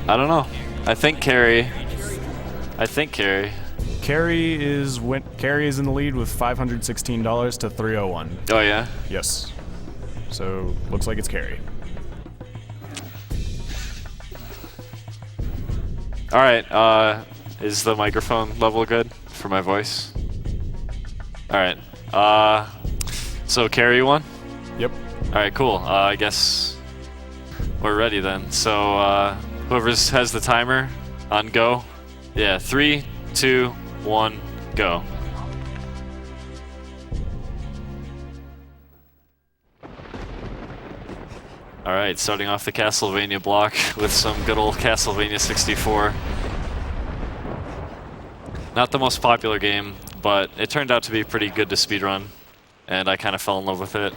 I don't know. I think Carrie. I think Carrie. Carrie is in the lead with $516 to 301. Oh yeah. Yes. So looks like it's Carrie. All right. Is the microphone level good for my voice? All right. So Carrie won. Yep. All right. Cool. I guess we're ready then. So whoever has the timer on go. Yeah. 3, 2, 1, go. Alright, starting off the Castlevania block with some good old Castlevania 64. Not the most popular game, but it turned out to be pretty good to speedrun, and I kind of fell in love with it.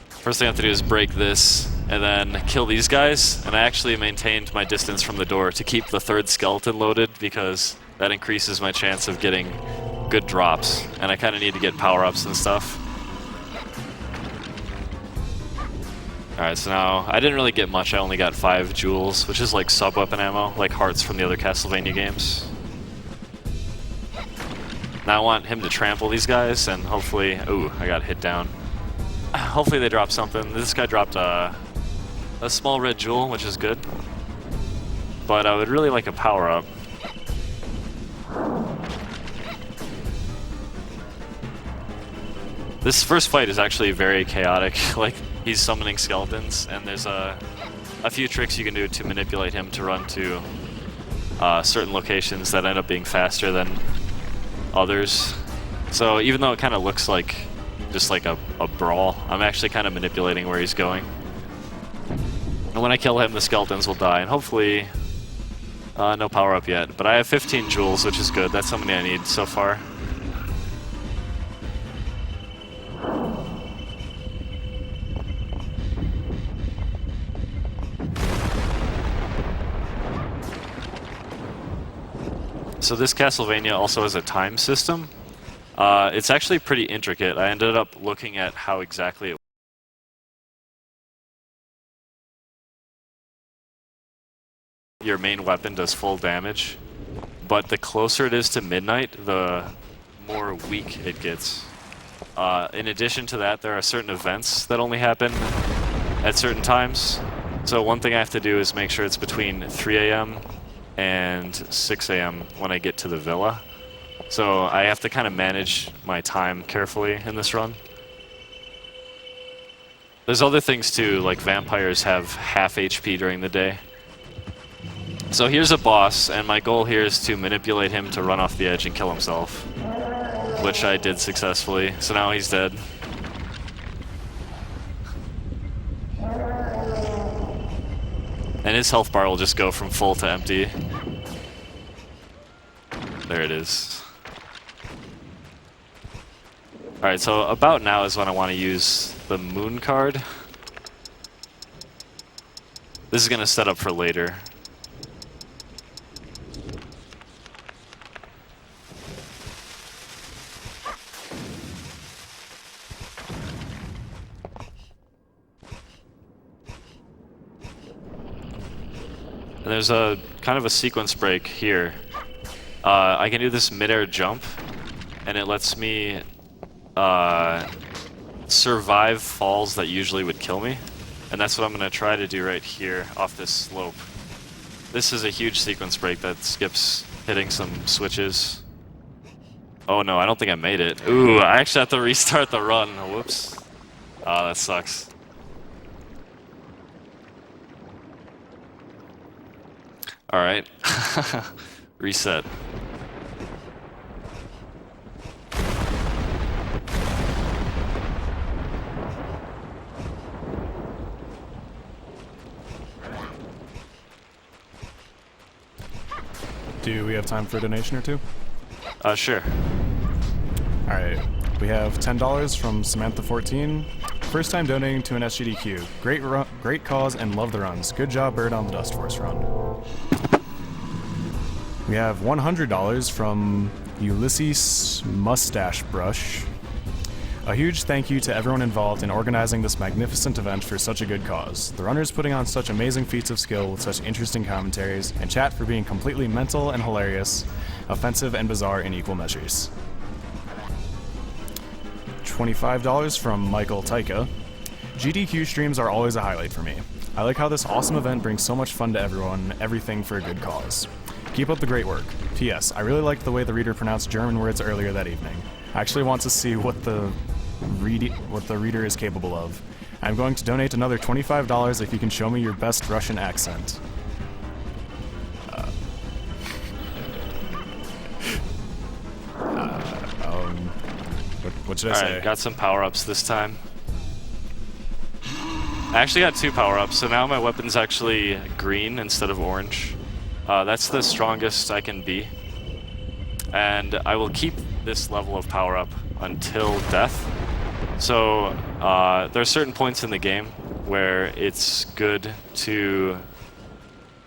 First thing I have to do is break this, and then kill these guys, and I actually maintained my distance from the door to keep the third skeleton loaded, because that increases my chance of getting good drops, and I kind of need to get power-ups and stuff. Alright, so now, I didn't really get much, I only got 5 jewels, which is like sub-weapon ammo, like hearts from the other Castlevania games. Now I want him to trample these guys, and hopefully... Ooh, I got hit down. Hopefully they drop something. This guy dropped a small red jewel, which is good. But I would really like a power-up. This first fight is actually very chaotic. Like, he's summoning skeletons, and there's a few tricks you can do to manipulate him to run to certain locations that end up being faster than others. So even though it kind of looks like just like a brawl, I'm actually kind of manipulating where he's going. And when I kill him, the skeletons will die, and hopefully no power-up yet. But I have 15 jewels, which is good. That's how many I need so far. So this Castlevania also has a time system. It's actually pretty intricate. I ended up looking at how exactly it your main weapon does full damage, but the closer it is to midnight, the more weak it gets. In addition to that, there are certain events that only happen at certain times. So one thing I have to do is make sure it's between 3 a.m. and 6 a.m. when I get to the villa. So I have to kind of manage my time carefully in this run. There's other things too, like vampires have half HP during the day. So here's a boss, and my goal here is to manipulate him to run off the edge and kill himself, which I did successfully. So now he's dead. And his health bar will just go from full to empty. There it is. Alright, so about now is when I want to use the moon card. This is going to set up for later. And there's a kind of a sequence break here. I can do this mid-air jump, and it lets me survive falls that usually would kill me. And that's what I'm going to try to do right here off this slope. This is a huge sequence break that skips hitting some switches. Oh no, I don't think I made it. Ooh, I actually have to restart the run. Whoops. Oh, that sucks. Alright. Reset. Do we have time for a donation or two? Sure. Alright, we have $10 from Samantha14. First time donating to an SGDQ. Great cause and love the runs. Good job, Bird, on the Dust Force run. We have $100 from Ulysses Mustache Brush. A huge thank you to everyone involved in organizing this magnificent event for such a good cause. The runners putting on such amazing feats of skill with such interesting commentaries, and chat for being completely mental and hilarious, offensive and bizarre in equal measures. $25 from Michael Taika. GDQ streams are always a highlight for me. I like how this awesome event brings so much fun to everyone, everything for a good cause. Keep up the great work. P.S. I really liked the way the reader pronounced German words earlier that evening. I actually want to see what the reader is capable of. I'm going to donate another $25 if you can show me your best Russian accent. What should I say? Alright, got some power-ups this time. I actually got 2 power-ups, so now my weapon's actually green instead of orange. That's the strongest I can be. And I will keep this level of power-up until death. So there are certain points in the game where it's good to...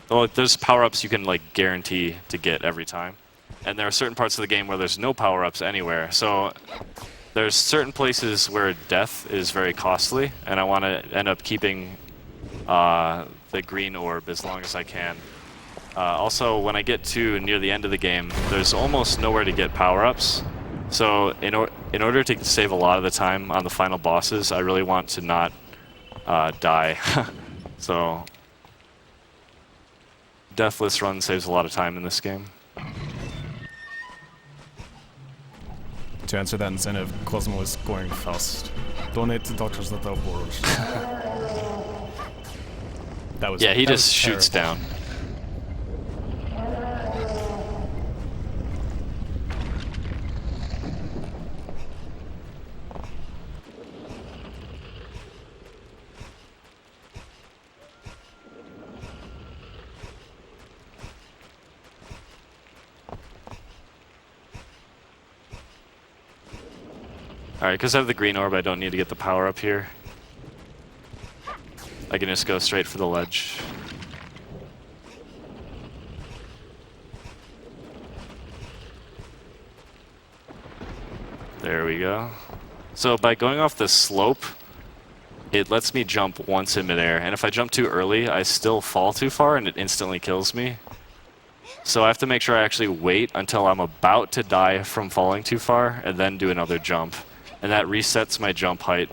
Well, there's power-ups you can like guarantee to get every time. And there are certain parts of the game where there's no power-ups anywhere. So there's certain places where death is very costly, and I want to end up keeping the green orb as long as I can. Also, when I get to near the end of the game, there's almost nowhere to get power-ups. So in order to save a lot of the time on the final bosses, I really want to not die. So Deathless Run saves a lot of time in this game. To answer that incentive, Cosmo is going fast. Donate to Doctors Without Borders. That was yeah, he that just was shoots terrible. down. Alright, because I have the green orb, I don't need to get the power up here. I can just go straight for the ledge. There we go. So by going off the slope, it lets me jump once in midair, and if I jump too early, I still fall too far and it instantly kills me. So I have to make sure I actually wait until I'm about to die from falling too far, and then do another jump. And that resets my jump height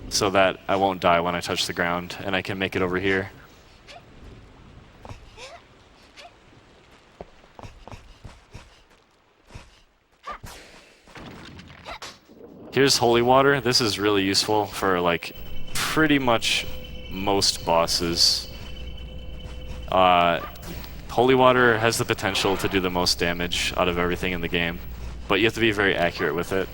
so that I won't die when I touch the ground, and I can make it over here. Here's Holy Water. This is really useful for like pretty much most bosses. Holy Water has the potential to do the most damage out of everything in the game, but you have to be very accurate with it.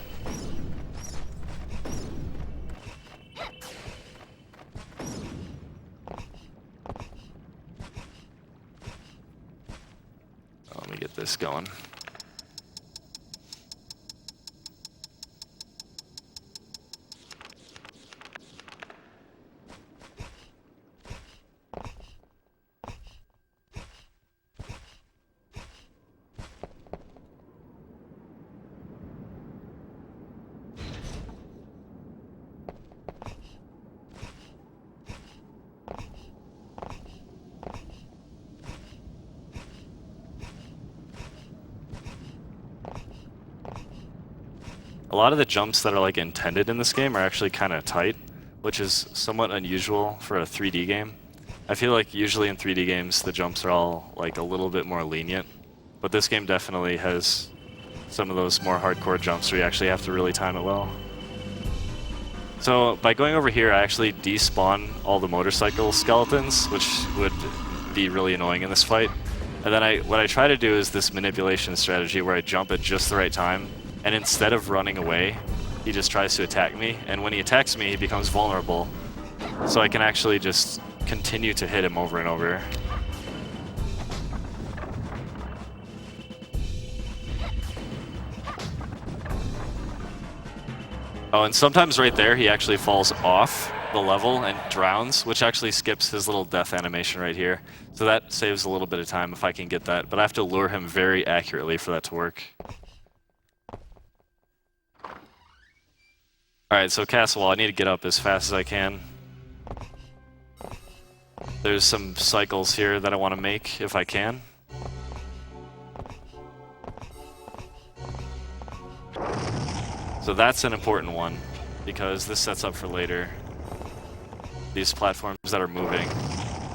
Let me get this going. A lot of the jumps that are like intended in this game are actually kind of tight, which is somewhat unusual for a 3D game. I feel like usually in 3D games the jumps are all like a little bit more lenient, but this game definitely has some of those more hardcore jumps where you actually have to really time it well. So by going over here, I actually despawn all the motorcycle skeletons, which would be really annoying in this fight. And then what I try to do is this manipulation strategy where I jump at just the right time, and instead of running away, he just tries to attack me, and when he attacks me, he becomes vulnerable. So I can actually just continue to hit him over and over. Oh, and sometimes right there, he actually falls off the level and drowns, which actually skips his little death animation right here. So that saves a little bit of time if I can get that, but I have to lure him very accurately for that to work. Alright, so castle wall, I need to get up as fast as I can. There's some cycles here that I want to make, if I can. So that's an important one, because this sets up for later. These platforms that are moving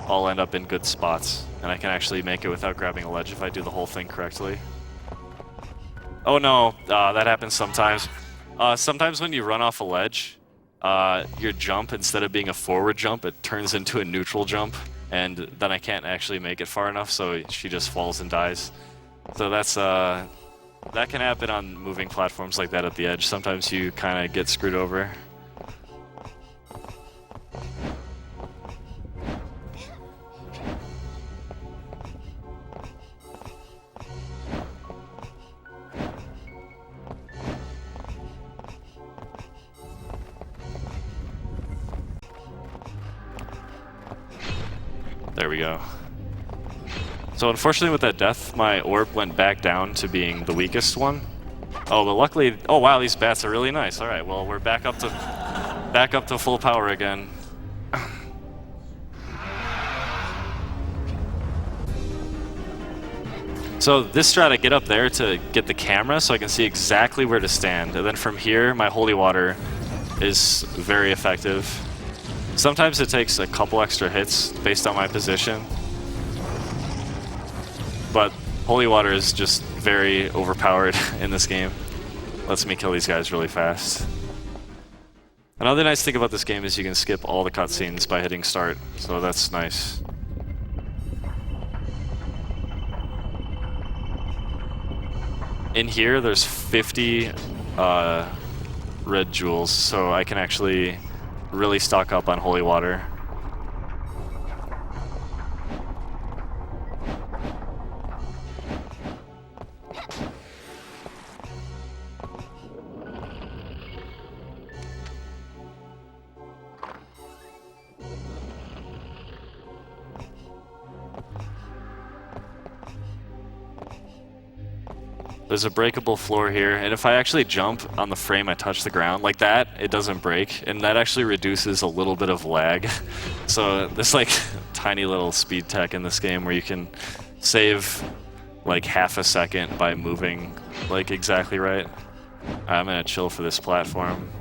all end up in good spots, and I can actually make it without grabbing a ledge if I do the whole thing correctly. Oh no, that happens sometimes. Sometimes when you run off a ledge, your jump, instead of being a forward jump, it turns into a neutral jump, and then I can't actually make it far enough, so she just falls and dies. So that's, that can happen on moving platforms like that at the edge. Sometimes you kind of get screwed over. There we go. So unfortunately with that death, my orb went back down to being the weakest one. Oh, but luckily, oh wow, these bats are really nice. All right, well we're back up to full power again. So this strat, I get up there to get the camera so I can see exactly where to stand, and then from here, my holy water is very effective. Sometimes it takes a couple extra hits based on my position, but holy water is just very overpowered in this game. Lets me kill these guys really fast. Another nice thing about this game is you can skip all the cutscenes by hitting start, so that's nice. In here, there's 50 red jewels, so I can actually really stock up on holy water. There's a breakable floor here, and if I actually jump on the frame I touch the ground like that, it doesn't break, and that actually reduces a little bit of lag. So there's like tiny little speed tech in this game where you can save like half a second by moving like exactly right. I'm gonna chill for this platform.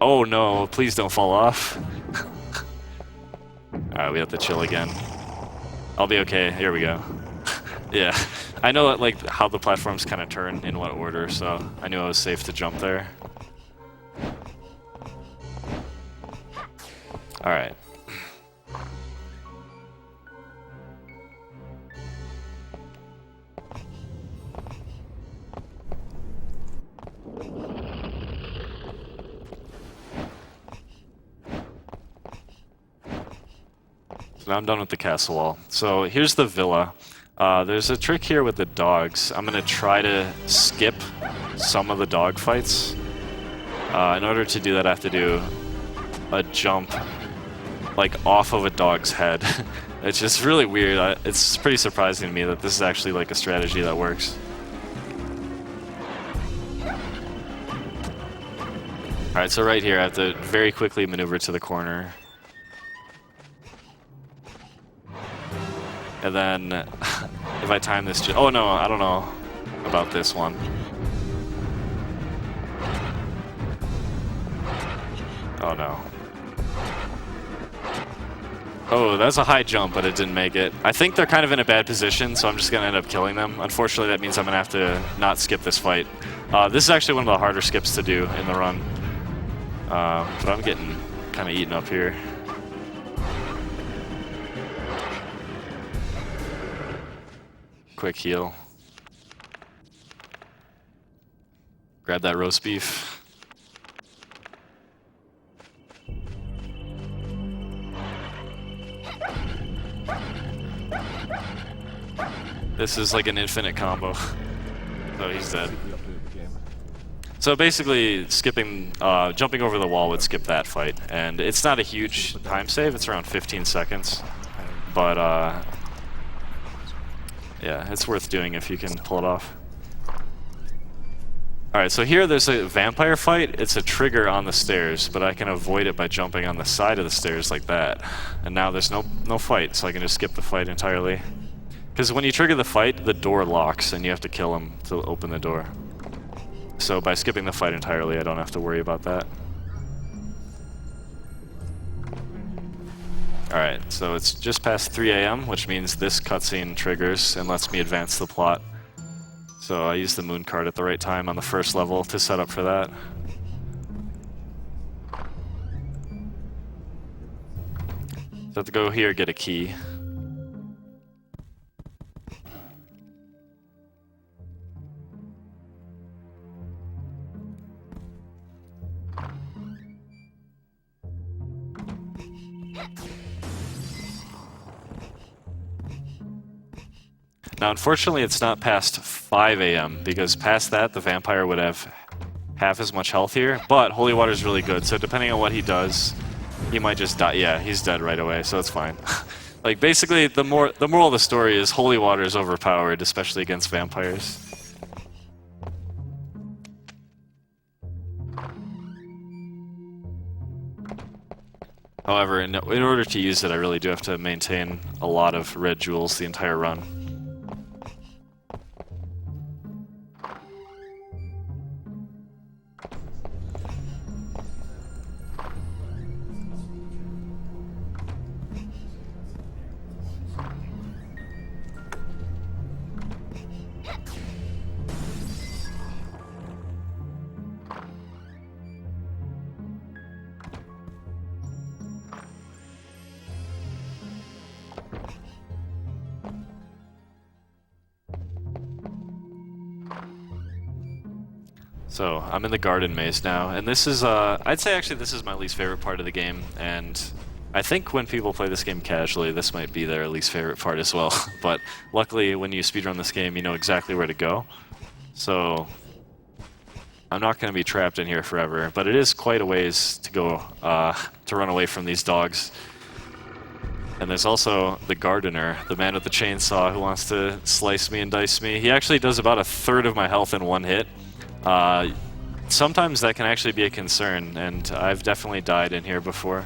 Oh no, please don't fall off. Alright, we have to chill again. I'll be okay, here we go. Yeah, I know like how the platforms kind of turn in what order, so I knew I was safe to jump there. All right. So now I'm done with the castle wall. So here's the villa. There's a trick here with the dogs. I'm gonna try to skip some of the dog fights. In order to do that, I have to do a jump like off of a dog's head. It's just really weird. It's pretty surprising to me that this is actually like a strategy that works. Alright, so right here I have to very quickly maneuver to the corner. And then, if I time this, oh no, I don't know about this one. Oh no. Oh, that's a high jump, but it didn't make it. I think they're kind of in a bad position, so I'm just gonna end up killing them. Unfortunately, that means I'm gonna have to not skip this fight. This is actually one of the harder skips to do in the run. But I'm getting kind of eaten up here. Quick heal. Grab that roast beef. This is like an infinite combo. So he's dead. So basically, skipping, jumping over the wall would skip that fight, and it's not a huge time save. It's around 15 seconds, but yeah, it's worth doing if you can pull it off. Alright, so here there's a vampire fight. It's a trigger on the stairs, but I can avoid it by jumping on the side of the stairs like that. And now there's no fight, so I can just skip the fight entirely. Because when you trigger the fight, the door locks, and you have to kill him to open the door. So by skipping the fight entirely, I don't have to worry about that. Alright, so it's just past 3 AM, which means this cutscene triggers and lets me advance the plot. So I used the moon card at the right time on the first level to set up for that. So I have to go here, get a key. Now, unfortunately, it's not past 5 AM, because past that, the vampire would have half as much health here, but Holy Water is really good, so depending on what he does, he might just die. Yeah, he's dead right away, so it's fine. Like, basically, the moral of the story is Holy Water is overpowered, especially against vampires. However, in order to use it, I really do have to maintain a lot of red jewels the entire run. So, I'm in the garden maze now, and this is, I'd say actually this is my least favorite part of the game, and I think when people play this game casually, this might be their least favorite part as well. But luckily, when you speedrun this game, you know exactly where to go. So, I'm not going to be trapped in here forever, but it is quite a ways to go, to run away from these dogs. And there's also the gardener, the man with the chainsaw who wants to slice me and dice me. He actually does about 1/3 of my health in one hit. Sometimes that can actually be a concern, and I've definitely died in here before.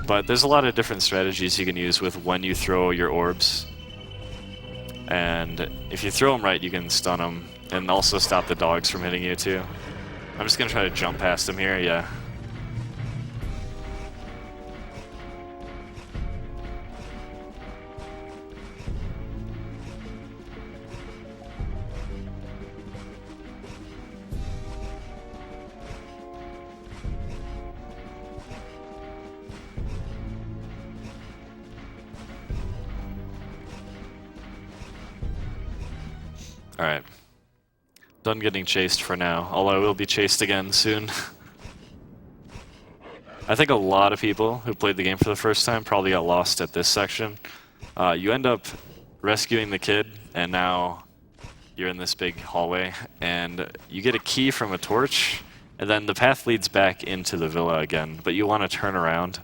But there's a lot of different strategies you can use with when you throw your orbs. And if you throw them right, you can stun them, and also stop the dogs from hitting you too. I'm just gonna try to jump past him here, yeah. Alright. Done getting chased for now, although I will be chased again soon. I think a lot of people who played the game for the first time probably got lost at this section. You end up rescuing the kid, and now you're in this big hallway, and you get a key from a torch, and then the path leads back into the villa again, but you want to turn around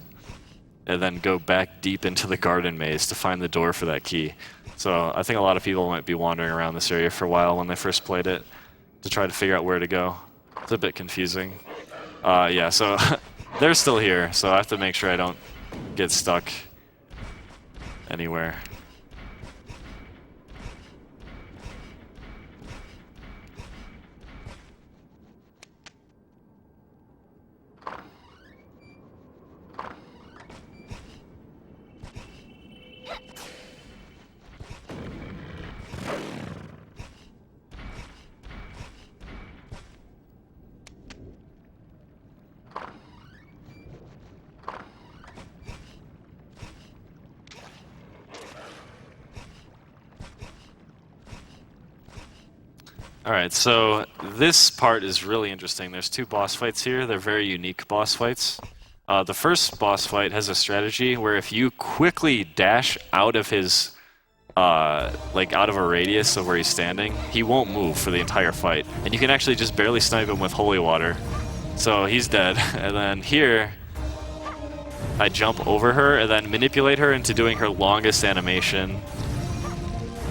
and then go back deep into the garden maze to find the door for that key. So I think a lot of people might be wandering around this area for a while when they first played it to try to figure out where to go. It's a bit confusing. Yeah, so they're still here, so I have to make sure I don't get stuck anywhere. Alright, so this part is really interesting. There's 2 boss fights here. They're very unique boss fights. The first boss fight has a strategy where if you quickly dash out of his, like out of a radius of where he's standing, he won't move for the entire fight. And you can actually just barely snipe him with holy water. So he's dead. And then here, I jump over her and then manipulate her into doing her longest animation.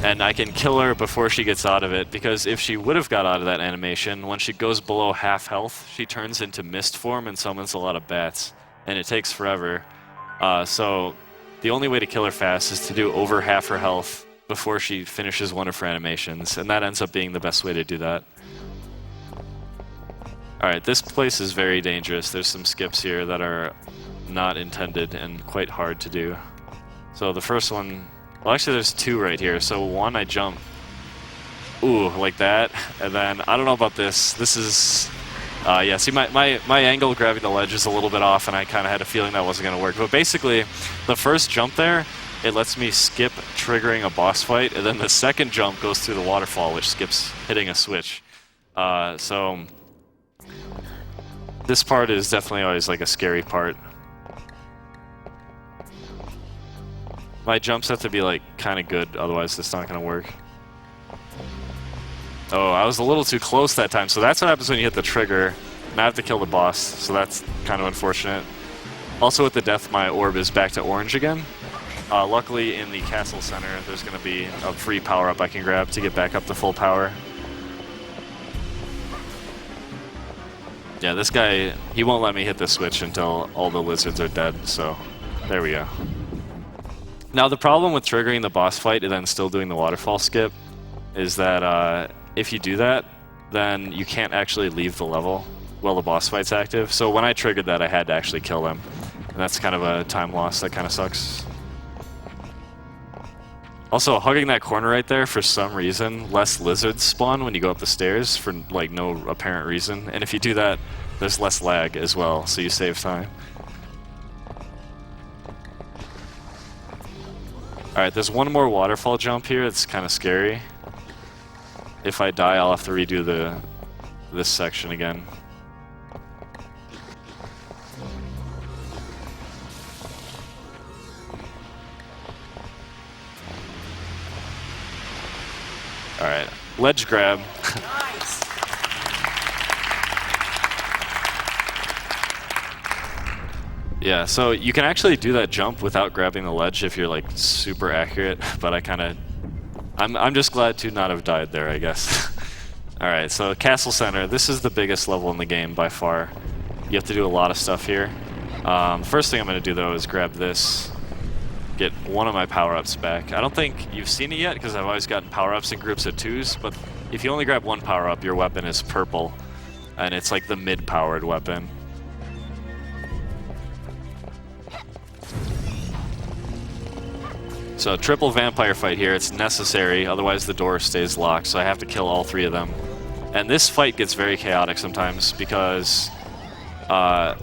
And I can kill her before she gets out of it, because if she would have got out of that animation, when she goes below half health, she turns into mist form and summons a lot of bats. And it takes forever. So the only way to kill her fast is to do over half her health before she finishes one of her animations, and that ends up being the best way to do that. Alright, this place is very dangerous. There's some skips here that are not intended and quite hard to do. So the first one... Well, actually, there's two right here. So one, I jump, ooh, like that, and then I don't know about this. This is, yeah. See, my angle of grabbing the ledge is a little bit off, and I kind of had a feeling that wasn't going to work. But basically, the first jump there, it lets me skip triggering a boss fight, and then the second jump goes through the waterfall, which skips hitting a switch. So this part is definitely always like a scary part. My jumps have to be like kind of good, otherwise it's not going to work. Oh, I was a little too close that time, so that's what happens when you hit the trigger. And I have to kill the boss, so that's kind of unfortunate. Also with the death, my orb is back to orange again. Luckily in the castle center, there's going to be a free power-up I can grab to get back up to full power. Yeah, this guy, he won't let me hit the switch until all the lizards are dead, so there we go. Now the problem with triggering the boss fight and then still doing the waterfall skip is that if you do that, then you can't actually leave the level while the boss fight's active. So when I triggered that, I had to actually kill them. And that's kind of a time loss that kind of sucks. Also, hugging that corner right there, for some reason, less lizards spawn when you go up the stairs for like no apparent reason. And if you do that, there's less lag as well, so you save time. Alright, there's one more waterfall jump here. It's kind of scary. If I die, I'll have to redo this section again. Alright, ledge grab. Nice. Yeah, so you can actually do that jump without grabbing the ledge if you're like super accurate, but I'm just glad to not have died there, I guess. Alright, so Castle Center, this is the biggest level in the game by far. You have to do a lot of stuff here. First thing I'm going to do though is grab this, get one of my power-ups back. I don't think you've seen it yet because I've always gotten power-ups in groups of twos, but if you only grab one power-up, your weapon is purple, and it's like the mid-powered weapon. So triple vampire fight here, it's necessary, otherwise the door stays locked, so I have to kill all three of them. And this fight gets very chaotic sometimes because not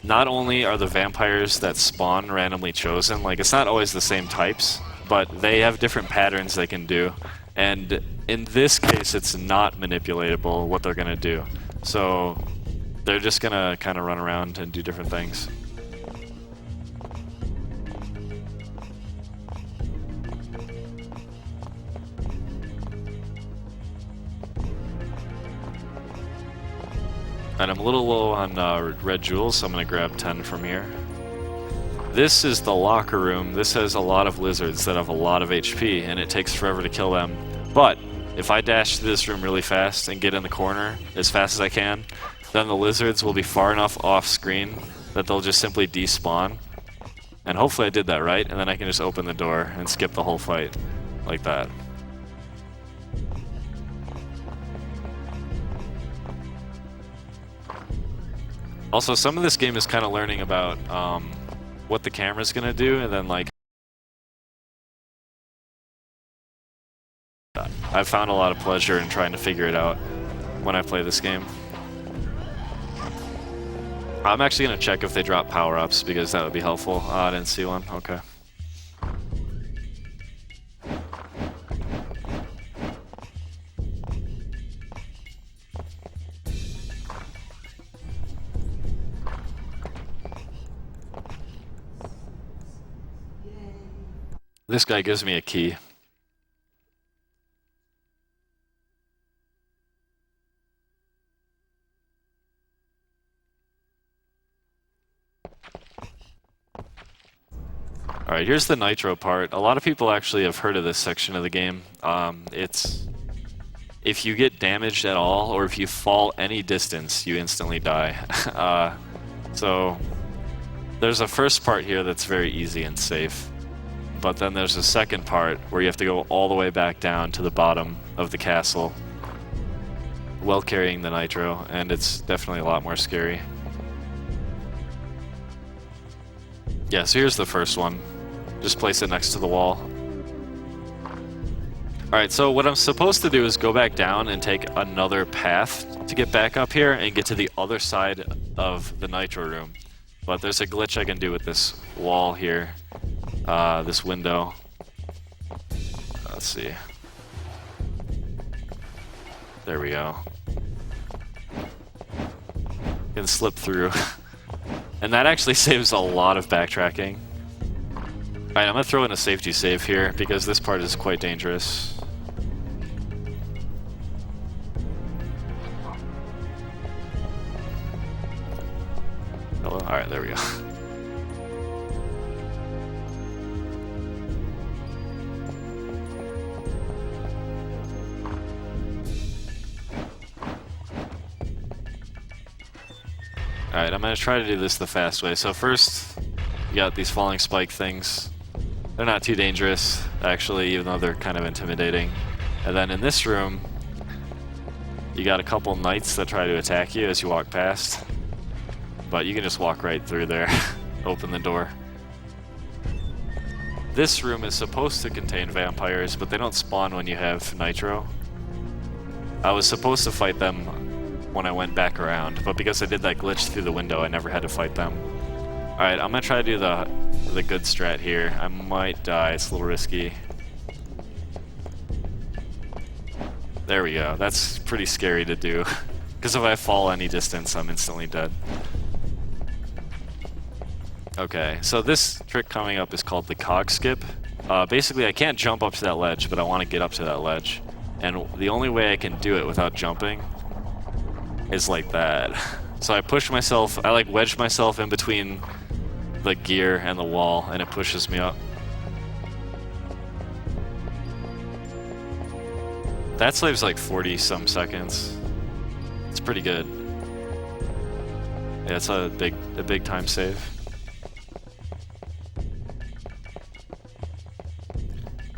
only are the vampires that spawn randomly chosen, like it's not always the same types, but they have different patterns they can do. And in this case, it's not manipulatable what they're going to do. So they're just going to kind of run around and do different things. And I'm a little low on red jewels, so I'm going to grab 10 from here. This is the locker room. This has a lot of lizards that have a lot of HP, and it takes forever to kill them. But if I dash to this room really fast and get in the corner as fast as I can, then the lizards will be far enough off screen that they'll just simply despawn. And hopefully I did that right, and then I can just open the door and skip the whole fight like that. Also, some of this game is kind of learning about what the camera's gonna do, and then like I've found a lot of pleasure in trying to figure it out when I play this game. I'm actually gonna check if they drop power-ups because that would be helpful. I didn't see one. Okay. This guy gives me a key. Alright, here's the nitro part. A lot of people actually have heard of this section of the game. It's... If you get damaged at all, or if you fall any distance, you instantly die. So, there's a first part here that's very easy and safe. But then there's a second part where you have to go all the way back down to the bottom of the castle while carrying the nitro, and it's definitely a lot more scary. Yeah, so here's the first one. Just place it next to the wall. Alright, so what I'm supposed to do is go back down and take another path to get back up here and get to the other side of the nitro room. But there's a glitch I can do with this wall here. This window. Let's see. There we go. Can slip through. And that actually saves a lot of backtracking. Alright, I'm gonna throw in a safety save here because this part is quite dangerous. Hello? Alright, there we go. Alright, I'm gonna try to do this the fast way. So first, you got these falling spike things. They're not too dangerous, actually, even though they're kind of intimidating. And then in this room, you got a couple knights that try to attack you as you walk past. But you can just walk right through there, open the door. This room is supposed to contain vampires, but they don't spawn when you have nitro. I was supposed to fight them when I went back around, but because I did that glitch through the window, I never had to fight them. Alright, I'm gonna try to do the good strat here. I might die, it's a little risky. There we go, that's pretty scary to do. Because if I fall any distance, I'm instantly dead. Okay, so this trick coming up is called the cog skip. Basically, I can't jump up to that ledge, but I want to get up to that ledge. And the only way I can do it without jumping is like that. So I push myself, I like wedge myself in between the gear and the wall, and it pushes me up. That saves like 40-some seconds. It's pretty good. Yeah, it's a big time save.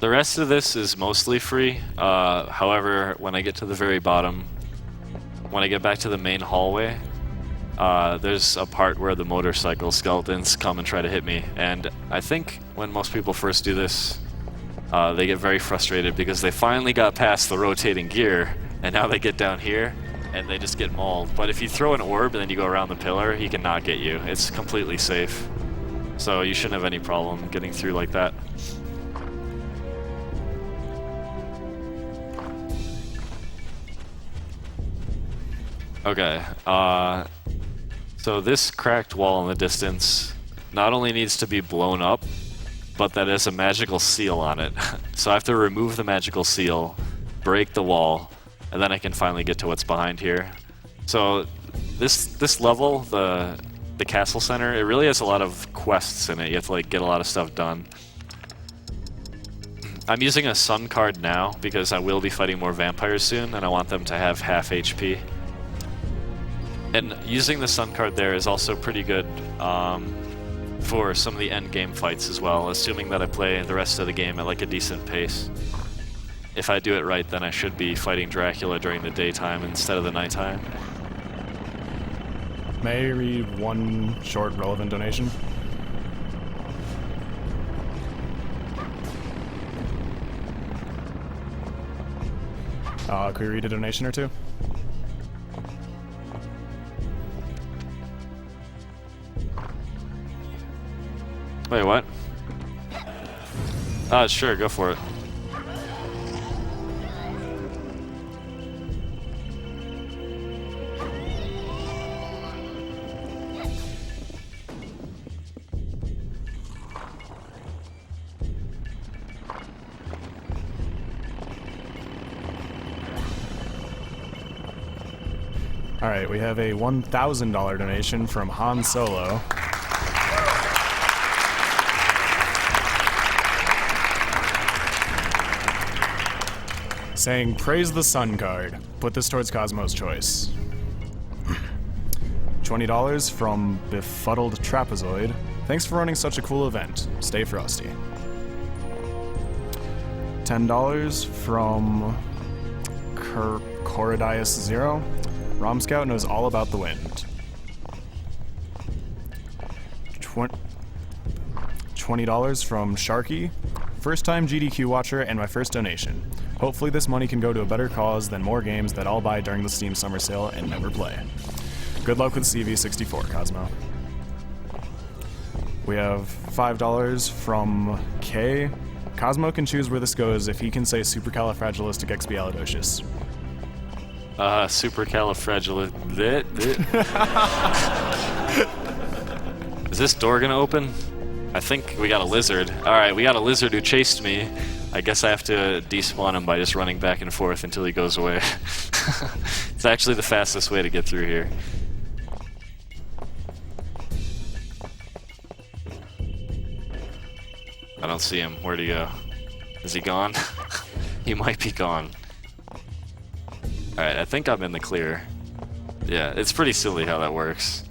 The rest of this is mostly free. However, when I get to the very bottom, when I get back to the main hallway, there's a part where the motorcycle skeletons come and try to hit me. And I think when most people first do this, they get very frustrated because they finally got past the rotating gear, and now they get down here, and they just get mauled. But if you throw an orb and then you go around the pillar, he cannot get you. It's completely safe. So you shouldn't have any problem getting through like that. Okay, so this cracked wall in the distance not only needs to be blown up, but that has a magical seal on it. So I have to remove the magical seal, break the wall, and then I can finally get to what's behind here. So this level, the castle center, it really has a lot of quests in it. You have to like get a lot of stuff done. I'm using a sun card now because I will be fighting more vampires soon, and I want them to have half HP. And using the sun card there is also pretty good for some of the end game fights as well, assuming that I play the rest of the game at like a decent pace. If I do it right, then I should be fighting Dracula during the daytime instead of the nighttime. May I read one short relevant donation? Could we read a donation or two? Wait, what? Sure, go for it. Alright, we have a $1,000 donation from Han Solo. saying praise the sun card. Put this towards Cosmo's choice. $20 from Befuddled Trapezoid. Thanks for running such a cool event. Stay frosty. $10 from Corodias Zero. Rom Scout knows all about the wind. $20 from Sharky. First time GDQ watcher and my first donation. Hopefully this money can go to a better cause than more games that I'll buy during the Steam Summer Sale and never play. Good luck with CV64, Cosmo. We have $5 from K. Cosmo can choose where this goes if he can say supercalifragilisticexpialidocious. Is this door gonna open? I think we got a lizard. Alright, we got a lizard who chased me. I guess I have to despawn him by just running back and forth until he goes away. It's actually the fastest way to get through here. I don't see him. Where'd he go? Is he gone? He might be gone. Alright, I think I'm in the clear. Yeah, it's pretty silly how that works.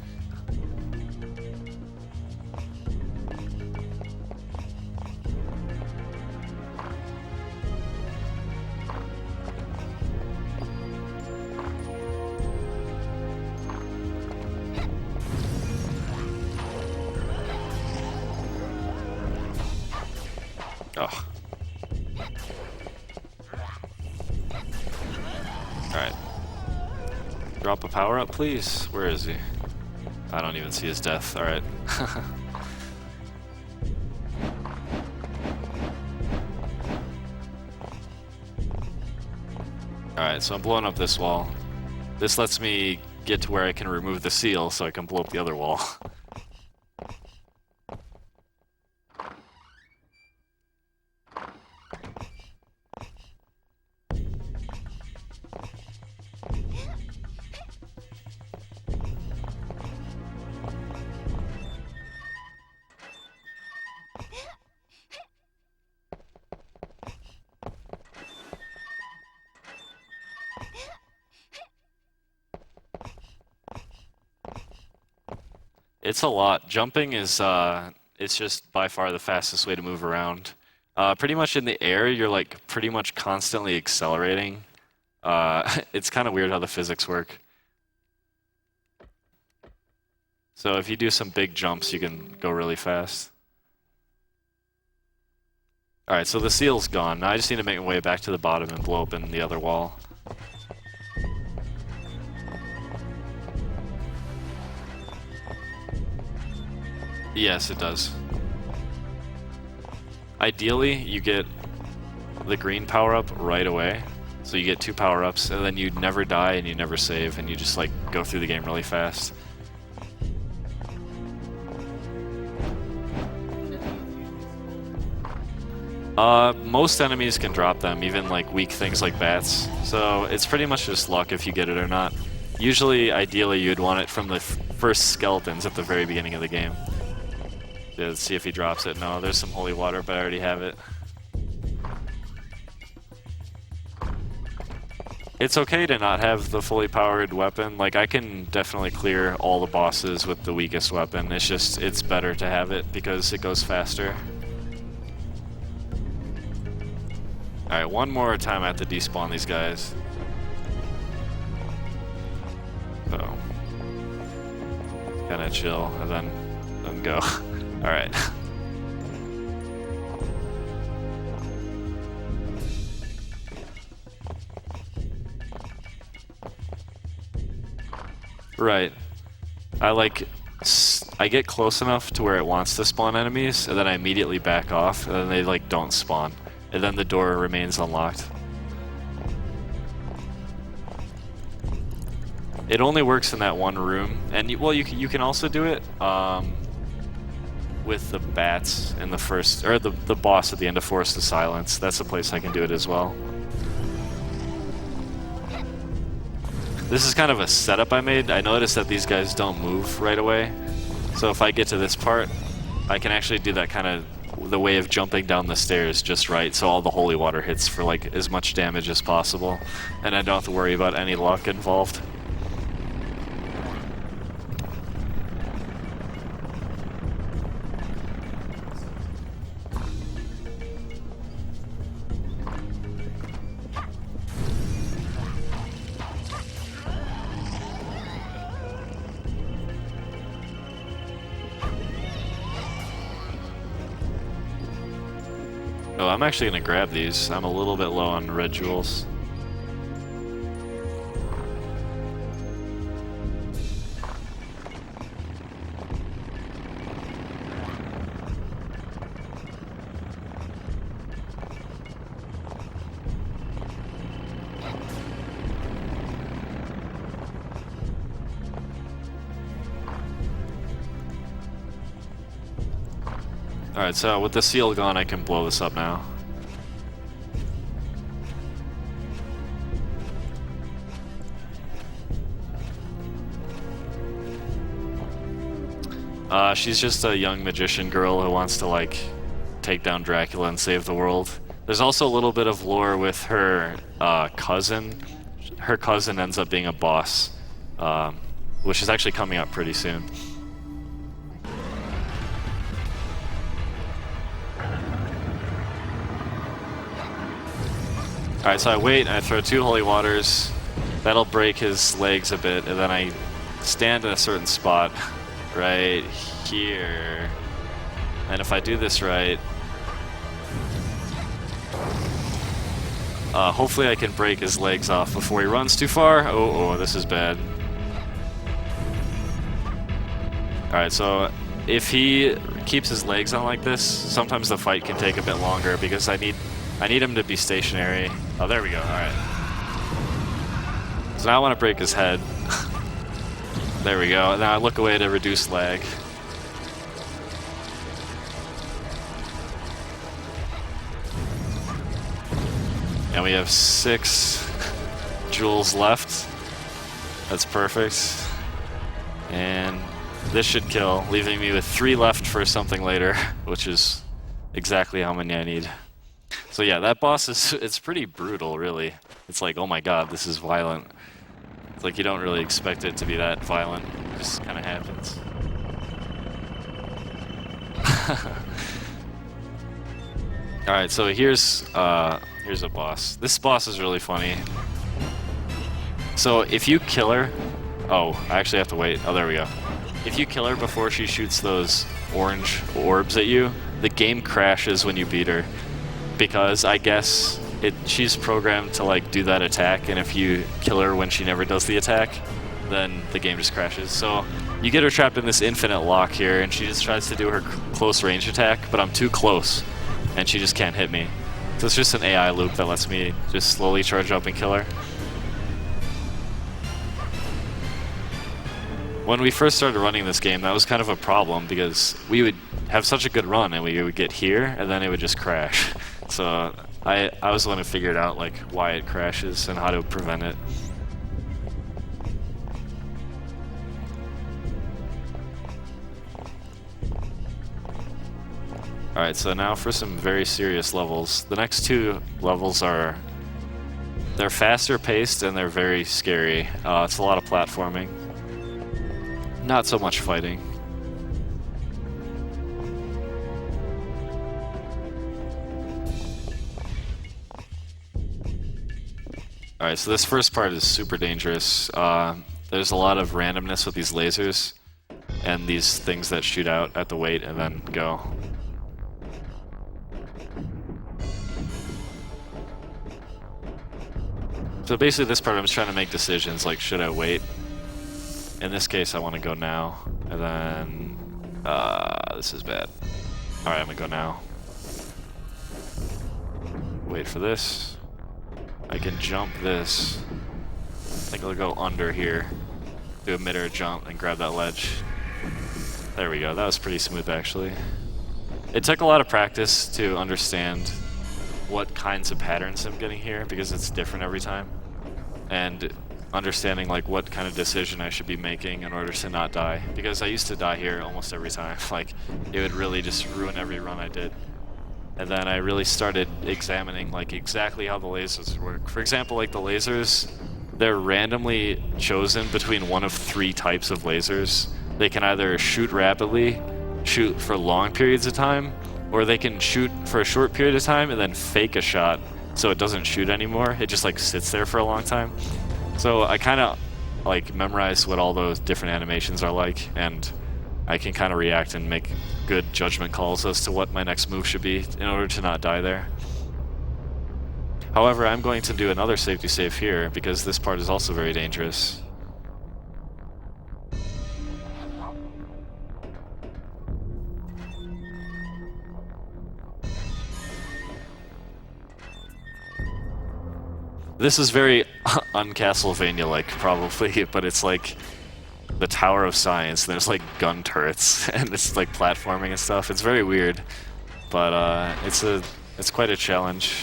Oh. Alright. Drop a power up, please. Where is he? I don't even see his death. Alright. Alright, so I'm blowing up this wall. This lets me get to where I can remove the seal so I can blow up the other wall. It's a lot. Jumping is, it's just by far the fastest way to move around. Pretty much in the air, you're like pretty much constantly accelerating. It's kind of weird how the physics work. So if you do some big jumps, you can go really fast. Alright, so the seal's gone. Now I just need to make my way back to the bottom and blow open the other wall. Yes, it does. Ideally, you get the green power-up right away. So you get 2 power-ups, and then you never die and you never save, and you just like go through the game really fast. Most enemies can drop them, even like weak things like bats. So it's pretty much just luck if you get it or not. Usually, ideally, you'd want it from the first skeletons at the very beginning of the game. Let's see if he drops it. No, there's some holy water, but I already have it. It's okay to not have the fully powered weapon. Like, I can definitely clear all the bosses with the weakest weapon. It's just, it's better to have it because it goes faster. Alright, one more time I have to despawn these guys. So, kinda chill, and then go. Alright. Right. I get close enough to where it wants to spawn enemies, and then I immediately back off, and then they like don't spawn. And then the door remains unlocked. It only works in that one room, and you can also do it with the bats in the first, or the boss at the end of Forest of Silence. That's the place I can do it as well. This is kind of a setup I made. I noticed that these guys don't move right away, so if I get to this part, I can actually do that kind of the way of jumping down the stairs just right, so all the holy water hits for like as much damage as possible, and I don't have to worry about any luck involved. Oh, I'm actually gonna grab these. I'm a little bit low on red jewels. Alright, so with the seal gone, I can blow this up now. She's just a young magician girl who wants to, like, take down Dracula and save the world. There's also a little bit of lore with her cousin. Her cousin ends up being a boss, which is actually coming up pretty soon. Alright, so I wait, and I throw 2 holy waters. That'll break his legs a bit, and then I stand in a certain spot right here. And if I do this right, hopefully I can break his legs off before he runs too far. Oh, this is bad. Alright, so if he keeps his legs on like this, sometimes the fight can take a bit longer because I need him to be stationary. Oh, there we go. Alright. So now I want to break his head. There we go. Now I look away to reduce lag. And we have 6 jewels left. That's perfect. And this should kill, leaving me with 3 left for something later, which is exactly how many I need. So yeah, that boss it's pretty brutal, really. It's like, oh my god, this is violent. It's like you don't really expect it to be that violent. It just kind of happens. Alright, so here's a boss. This boss is really funny. So if you kill her... Oh, I actually have to wait. Oh, there we go. If you kill her before she shoots those orange orbs at you, the game crashes when you beat her. Because I guess she's programmed to like do that attack, and if you kill her when she never does the attack, then the game just crashes. So you get her trapped in this infinite lock here, and she just tries to do her close range attack, but I'm too close, and she just can't hit me. So it's just an AI loop that lets me just slowly charge up and kill her. When we first started running this game, that was kind of a problem because we would have such a good run and we would get here and then it would just crash. So I was the one who figured out like why it crashes and how to prevent it. Alright, so now for some very serious levels. The next 2 levels they're faster paced and they're very scary. It's a lot of platforming. Not so much fighting. Alright, so this first part is super dangerous. There's a lot of randomness with these lasers and these things that shoot out at the weight and then go. So basically this part I'm just trying to make decisions, like should I wait? In this case I want to go now, and then, this is bad. Alright, I'm gonna go now. Wait for this. I can jump this. I think I'll go under here, do a mid-air jump and grab that ledge. There we go, that was pretty smooth actually. It took a lot of practice to understand what kinds of patterns I'm getting here because it's different every time. And understanding like what kind of decision I should be making in order to not die, because I used to die here almost every time. Like, it would really just ruin every run I did. And then I really started examining like exactly how the lasers work. For example, like the lasers, they're randomly chosen between one of 3 types of lasers. They can either shoot rapidly, shoot for long periods of time, or they can shoot for a short period of time and then fake a shot so it doesn't shoot anymore. It just like sits there for a long time. So I kind of like memorized what all those different animations are like, and I can kind of react and make good judgment calls as to what my next move should be in order to not die there. However, I'm going to do another safety save here because this part is also very dangerous. This is very un-Castlevania-like, probably, but it's like the Tower of Science, and there's like gun turrets, and it's like platforming and stuff. It's very weird, but it's quite a challenge.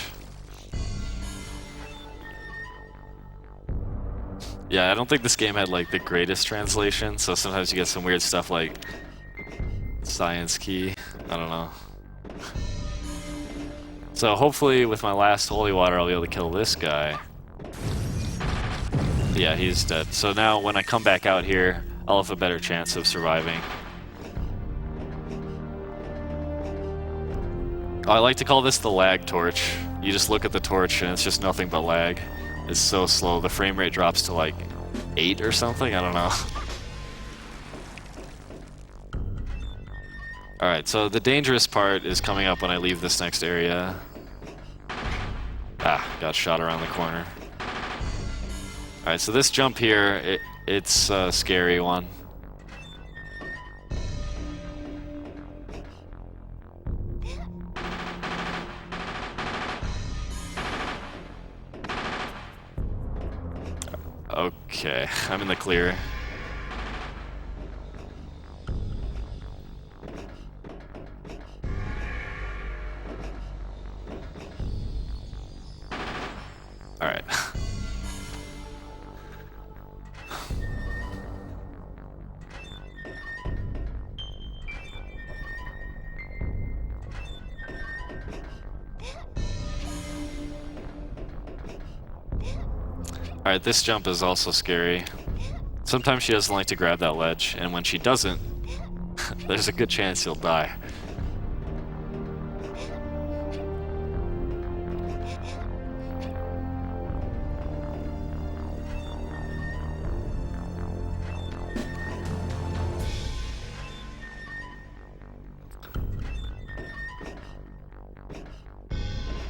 Yeah, I don't think this game had like the greatest translation, so sometimes you get some weird stuff like science key. I don't know. So hopefully with my last holy water I'll be able to kill this guy. Yeah, he's dead. So now when I come back out here, I'll have a better chance of surviving. I like to call this the lag torch. You just look at the torch and it's just nothing but lag. It's so slow. The frame rate drops to like 8 or something, I don't know. Alright, so the dangerous part is coming up when I leave this next area. Ah, got shot around the corner. Alright, so this jump here, it's a scary one. Okay, I'm in the clear. Alright. Alright, this jump is also scary. Sometimes she doesn't like to grab that ledge, and when she doesn't, there's a good chance you'll die.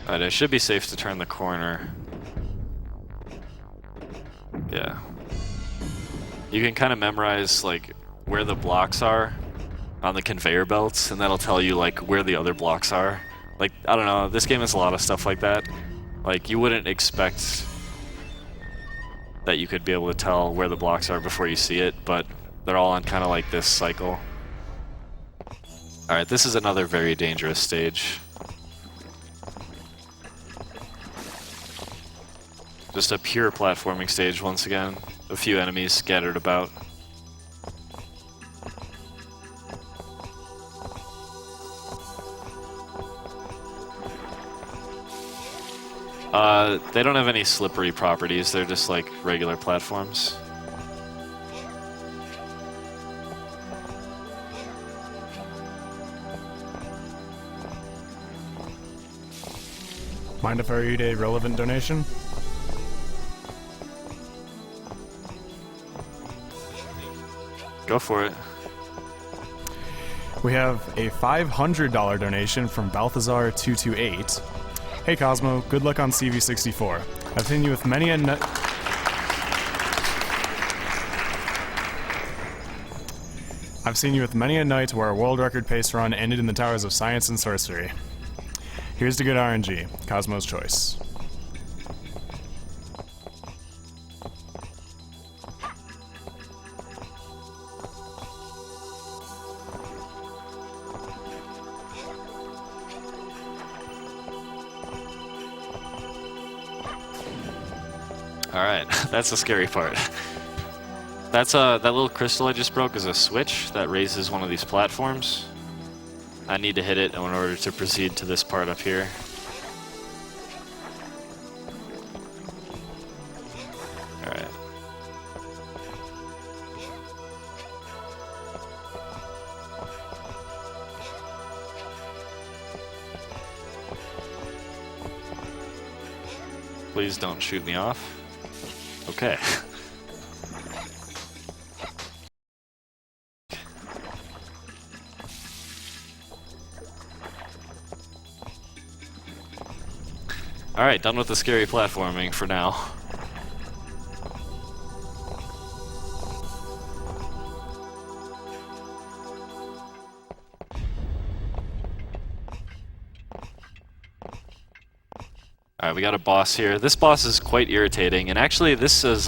Alright, I should be safe to turn the corner. Yeah. You can kind of memorize like where the blocks are on the conveyor belts, and that'll tell you like where the other blocks are. Like, I don't know, this game has a lot of stuff like that. Like, you wouldn't expect that you could be able to tell where the blocks are before you see it, but they're all on kind of like this cycle. Alright, this is another very dangerous stage. Just a pure platforming stage once again. A few enemies scattered about. They don't have any slippery properties, they're just like regular platforms. Mind if I read a relevant donation? Go for it. We have a $500 donation from Balthazar228. Hey Cosmo, good luck on CV64. I've seen you with many a night where a world record pace run ended in the towers of science and sorcery. Here's to good RNG, Cosmo's choice. Alright, that's the scary part. That's that little crystal I just broke is a switch that raises one of these platforms. I need to hit it in order to proceed to this part up here. Alright. Please don't shoot me off. Okay. Alright, done with the scary platforming for now. Alright, we got a boss here. This boss is quite irritating, and actually this is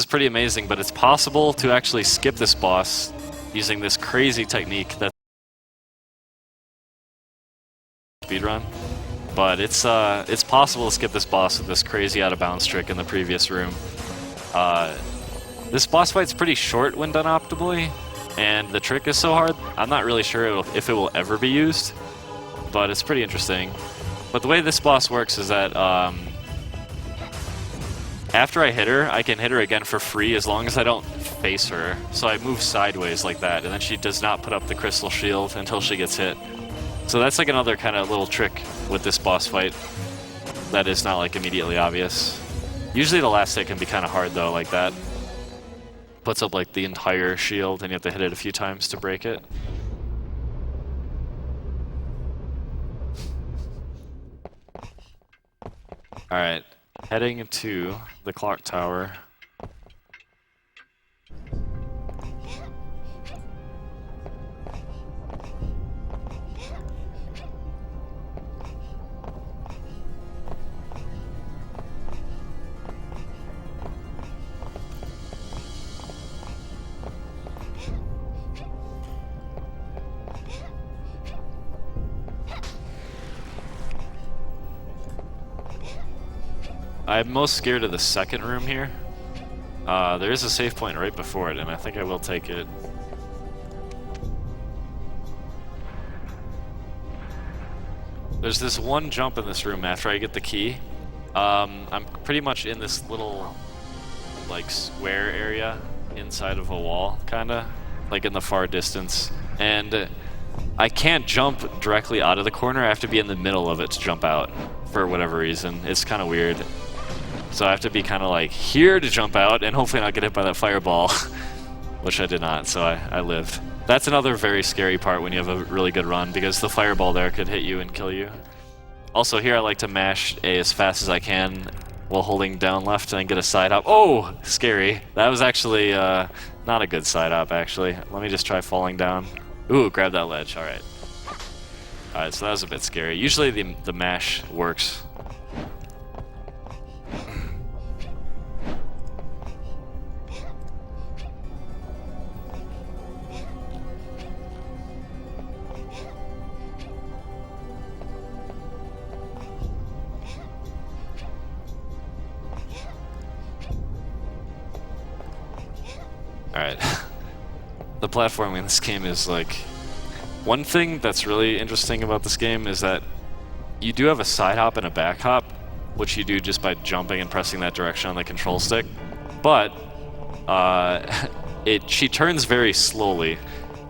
pretty amazing, but it's possible to actually skip this boss using this crazy technique that's speedrun. But it's possible to skip this boss with this crazy out of bounds trick in the previous room. This boss fight's pretty short when done optimally, and the trick is so hard, I'm not really sure if it will ever be used, but it's pretty interesting. But the way this boss works is that after I hit her, I can hit her again for free as long as I don't face her. So I move sideways like that, and then she does not put up the crystal shield until she gets hit. So that's like another kind of little trick with this boss fight that is not like immediately obvious. Usually the last hit can be kind of hard though, like that. Puts up like the entire shield and you have to hit it a few times to break it. Alright, heading to the clock tower. I'm most scared of the second room here. There is a save point right before it, and I think I will take it. There's this one jump in this room after I get the key. I'm pretty much in this little, like, square area inside of a wall, kinda, like in the far distance. And I can't jump directly out of the corner. I have to be in the middle of it to jump out for whatever reason. It's kind of weird. So I have to be kind of like here to jump out and hopefully not get hit by that fireball, which I did not, so I lived. That's another very scary part when you have a really good run, because the fireball there could hit you and kill you. Also here I like to mash A as fast as I can while holding down left and get a side hop. Oh, scary. That was actually not a good side hop, actually. Let me just try falling down. Ooh, grab that ledge, alright. Alright, so that was a bit scary. Usually the mash works. Alright. The platforming in this game is like... One thing that's really interesting about this game is that you do have a side hop and a back hop, which you do just by jumping and pressing that direction on the control stick. But she turns very slowly,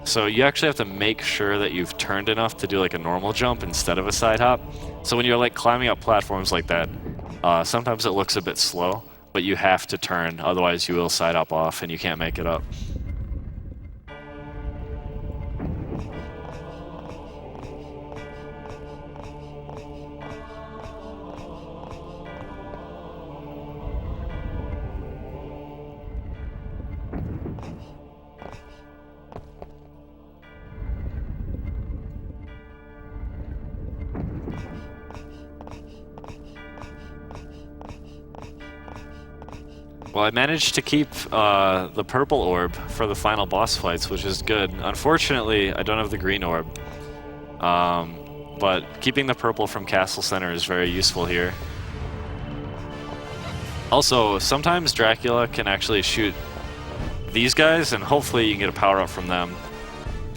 so you actually have to make sure that you've turned enough to do like a normal jump instead of a side hop. So when you're like climbing up platforms like that, sometimes it looks a bit slow, but you have to turn, otherwise you will side hop off and you can't make it up. Well, I managed to keep the purple orb for the final boss fights, which is good. Unfortunately, I don't have the green orb. But keeping the purple from Castle Center is very useful here. Also, sometimes Dracula can actually shoot these guys, and hopefully you can get a power-up from them.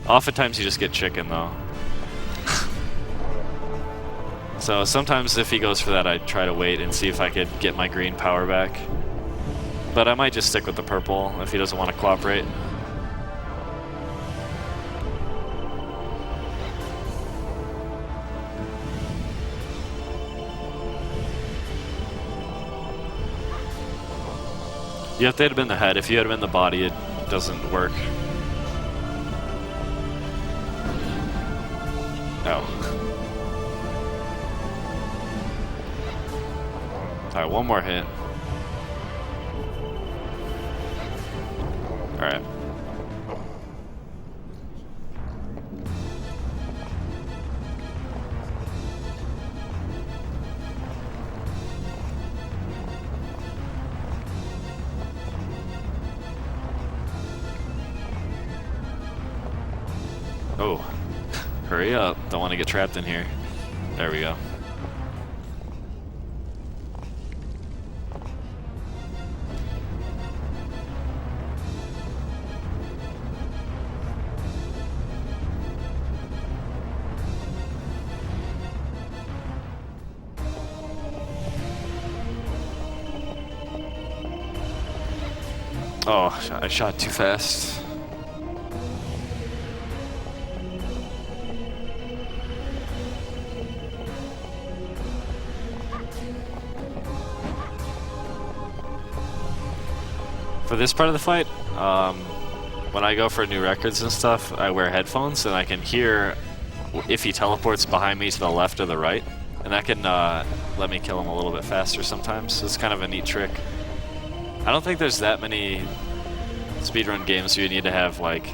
Oftentimes you just get chicken, though. So sometimes if he goes for that, I try to wait and see if I could get my green power back. But I might just stick with the purple if he doesn't want to cooperate. You have to hit him in the head. If you hit him in the body, it doesn't work. Oh. Alright, one more hit. Alright. Oh, hurry up. Don't want to get trapped in here. There we go. Oh, I shot too fast. For this part of the fight, when I go for new records and stuff, I wear headphones and I can hear if he teleports behind me to the left or the right, and that can let me kill him a little bit faster sometimes. So it's kind of a neat trick. I don't think there's that many speedrun games where you need to have like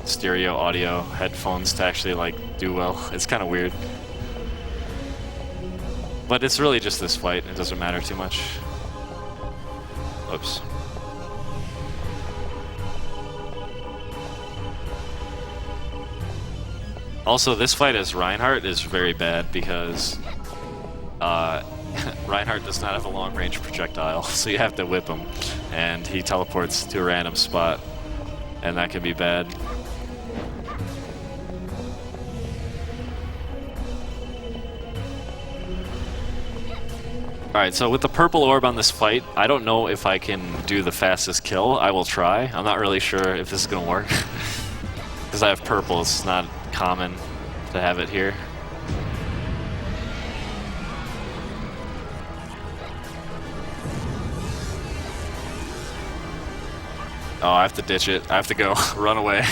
stereo audio headphones to actually like do well. It's kind of weird. But it's really just this fight. It doesn't matter too much. Oops. Also, this fight as Reinhardt is very bad because Reinhardt does not have a long-range projectile, so you have to whip him, and he teleports to a random spot, and that can be bad. Alright, so with the purple orb on this fight, I don't know if I can do the fastest kill. I will try. I'm not really sure if this is going to work. Because I have purple, it's not common to have it here. Oh, I have to ditch it. I have to go. Run away.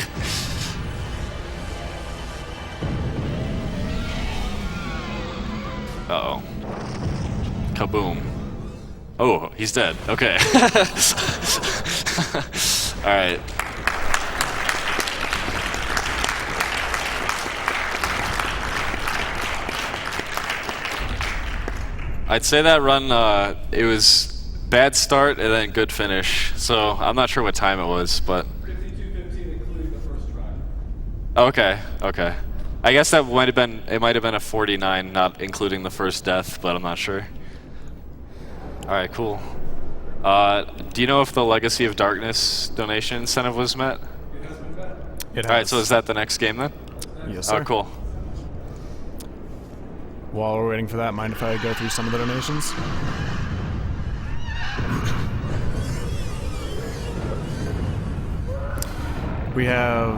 Uh-oh. Kaboom. Oh, he's dead. Okay. Alright. I'd say that run, it was bad start and then good finish. So I'm not sure what time it was, but 52:15, including the first try. okay, okay. I guess that might have been a 49, not including the first death, but I'm not sure. All right, cool. Do you know if the Legacy of Darkness donation incentive was met? It has been met. It All right, has. so is that the next game then? Yes, sir. Oh, cool. While we're waiting for that, mind if I go through some of the donations? We have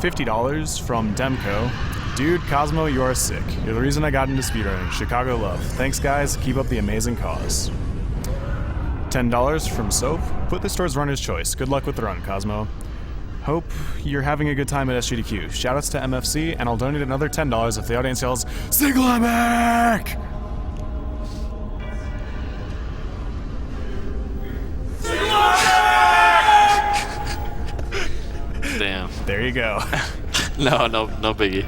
$50 from Demco. Dude, Cosmo, you are sick. You're the reason I got into speedrunning. Chicago love. Thanks, guys. Keep up the amazing cause. $10 from Soap. Put this towards runner's choice. Good luck with the run, Cosmo. Hope you're having a good time at SGDQ. Shoutouts to MFC, and I'll donate another $10 if the audience yells, Siglamic! Damn. There you go. No biggie.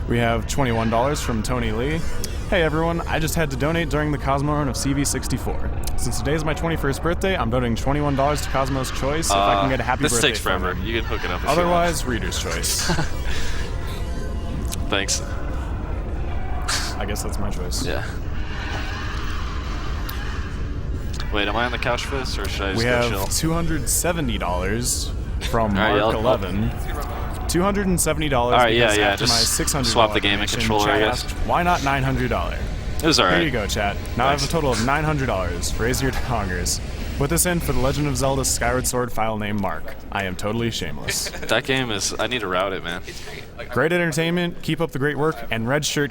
We have $21 from Tony Lee. Hey everyone, I just had to donate during the Cosmo run of CV64. Since today is my 21st birthday, I'm donating $21 to Cosmo's Choice if I can get a happy this birthday takes from forever. him. You can hook it up. If Otherwise, Reader's Choice. you want. Thanks. I guess that's my choice. Yeah. Wait, am I on the couch for this, or should I just We go have chill? $270 from Alright, Mark yeah, 11. $270 Alright, yeah, because yeah, after just my $600 swap the gaming donation, controller, I chat guess. asked, why not $900? It was Here you alright. go, chat. Now I have a Thanks. total of $900. Raise your dongers. Put this in for the Legend of Zelda Skyward Sword file name Mark. I am totally shameless. That game is. I need to route it, man. Great entertainment, keep up the great work, and red shirt